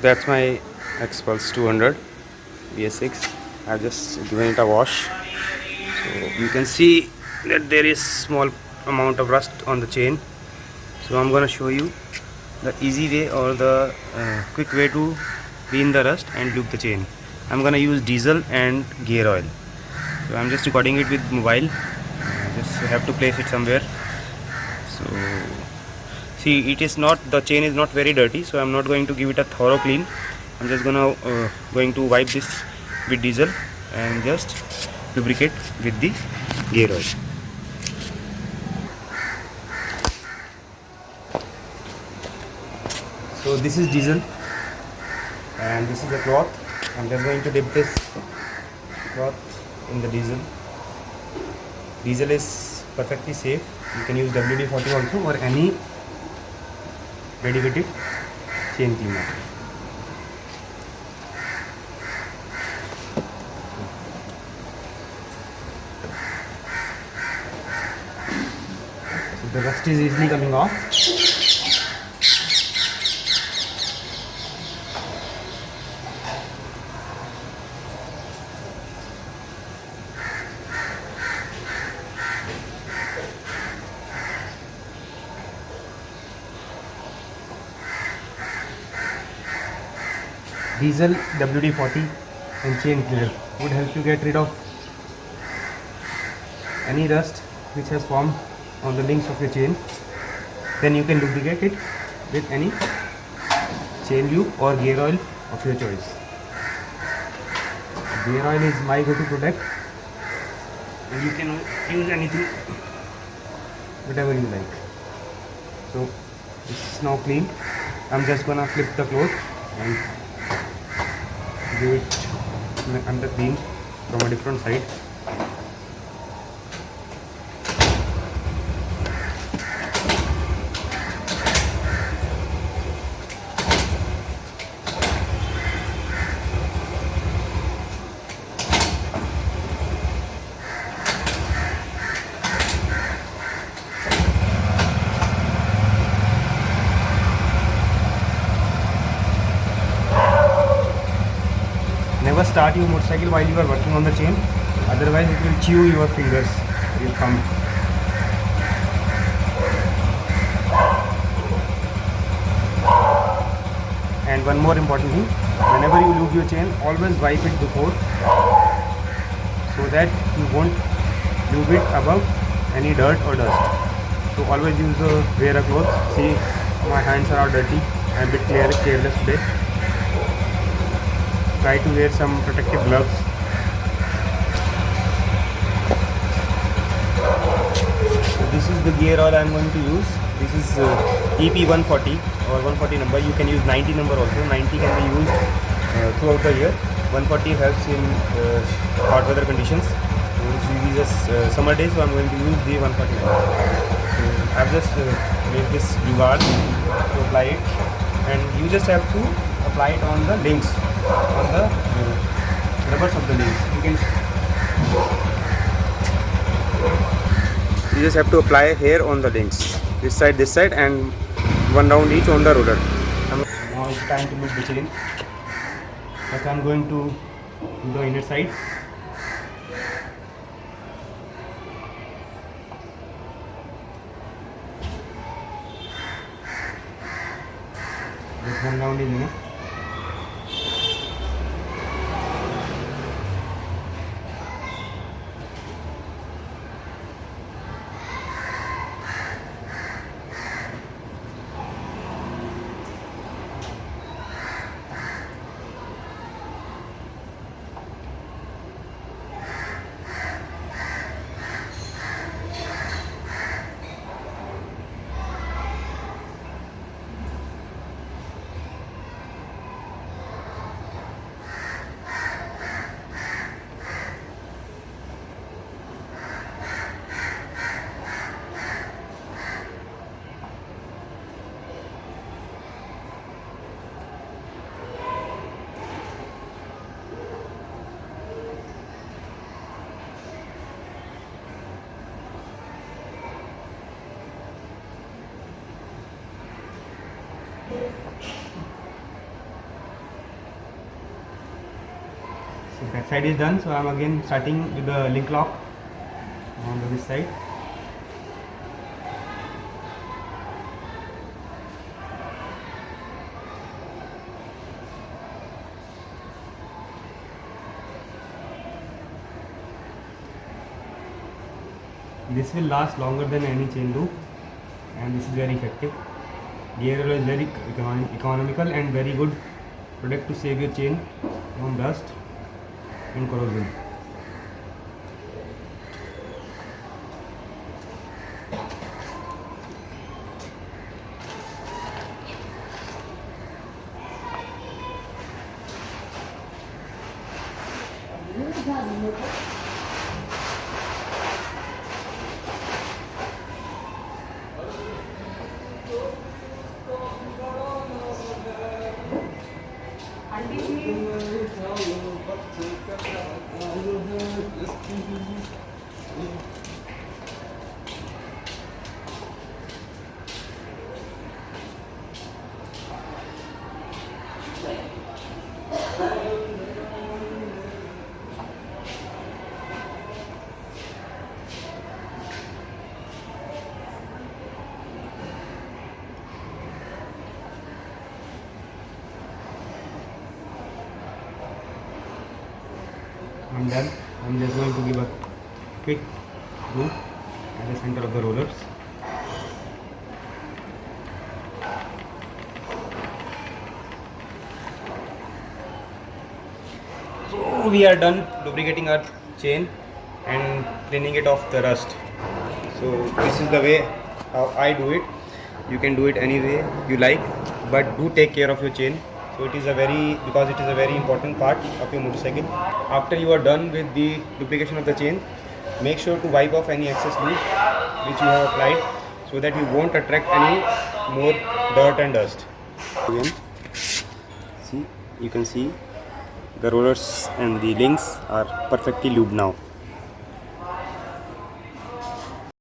That's my Xpulse 200 BS6. I've just given it a wash. So you can see that there is small amount of rust on the chain. So I'm gonna show you the easy way or the quick way to clean the rust and lube the chain. I'm gonna use diesel and gear oil. So I'm just recording it with mobile. Just have to place it somewhere. So see, it is not, the chain is not very dirty, so I'm not going to give it a thorough clean. I'm just going to wipe this with diesel and just lubricate with the gear oil. So this is diesel and this is the cloth. I'm just going to dip this cloth in the diesel. Diesel is perfectly safe. You can use WD-40 also or any dedicated chain cleaner. So the rust is easily coming off. Diesel, WD-40 and chain cleaner would help you get rid of any rust which has formed on the links of your chain. Then you can lubricate it with any chain lube or gear oil of your choice. Gear oil is my go-to product, and you can use anything, whatever you like. So this is now clean. I'm just gonna flip the cloth and give it under clean from a different side. Never start your motorcycle while you are working on the chain, otherwise it will chew your fingers, your thumb. And one more important thing, whenever you lube your chain, always wipe it before, so that you won't lube it above any dirt or dust. So always wear a cloth. See, my hands are all dirty. I'm a bit careless today. Try to wear some protective gloves. So this is the gear oil I'm going to use. This is EP140 or 140 number. You can use 90 number also. 90 can be used throughout the year. 140 helps in hot weather conditions. These are summer days, so I'm going to use the 140 number. So I've just made this jugaad to apply it, and you just have to apply it on the links, on the rubbers of the links. You just have to apply here on the links, this side, and one round each on the roller. Now it's time to lube the chain. First I'm going to do the inner side. This one round is enough. So that side is done. So I am again starting with the link lock on this side. This will last longer than any chain loop, and this is very effective. Gear oil is very economical and very good product to save your chain from rust and corrosion. I'm done. I'm just going to give a quick loop at the center of the rollers. So we are done lubricating our chain and cleaning it off the rust. So this is the way how I do it. You can do it any way you like, but do take care of your chain. So it is a very important part of your motorcycle. After you are done with the lubrication of the chain, make sure to wipe off any excess lube which you have applied, so that you won't attract any more dirt and dust. Again, you can see the rollers and the links are perfectly lubed now.